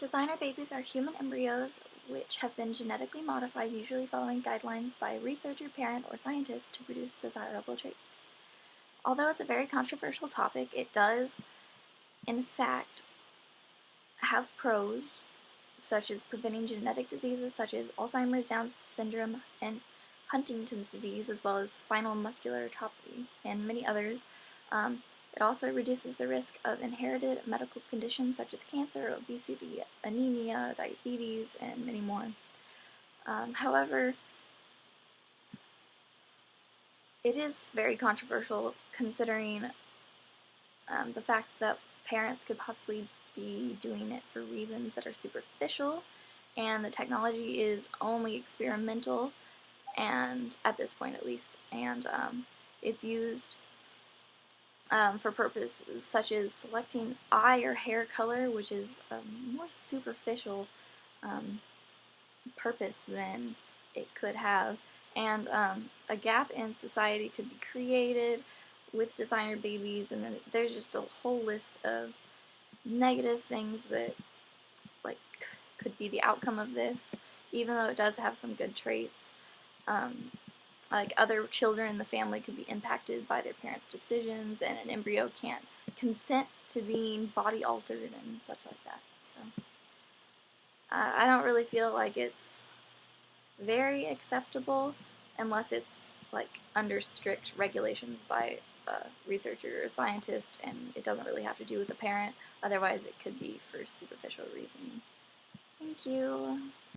Designer babies are human embryos which have been genetically modified, usually following guidelines by a researcher, parent, or scientist to produce desirable traits. Although it's a very controversial topic, it does, in fact, have pros, such as preventing genetic diseases such as Alzheimer's, Down syndrome, and Huntington's disease, as well as spinal muscular atrophy, and many others. It also reduces the risk of inherited medical conditions such as cancer, obesity, anemia, diabetes, and many more. However, it is very controversial considering the fact that parents could possibly be doing it for reasons that are superficial, and the technology is only experimental, and at this point at least, and it's used for purposes such as selecting eye or hair color, which is a more superficial purpose than it could have. And a gap in society could be created with designer babies, and then there's just a whole list of negative things that could be the outcome of this, even though it does have some good traits. Like other children in the family could be impacted by their parents' decisions, and an embryo can't consent to being body altered and such like that. So I don't really feel like it's very acceptable unless it's like under strict regulations by a researcher or a scientist, and it doesn't really have to do with the parent. Otherwise, it could be for superficial reasoning. Thank you.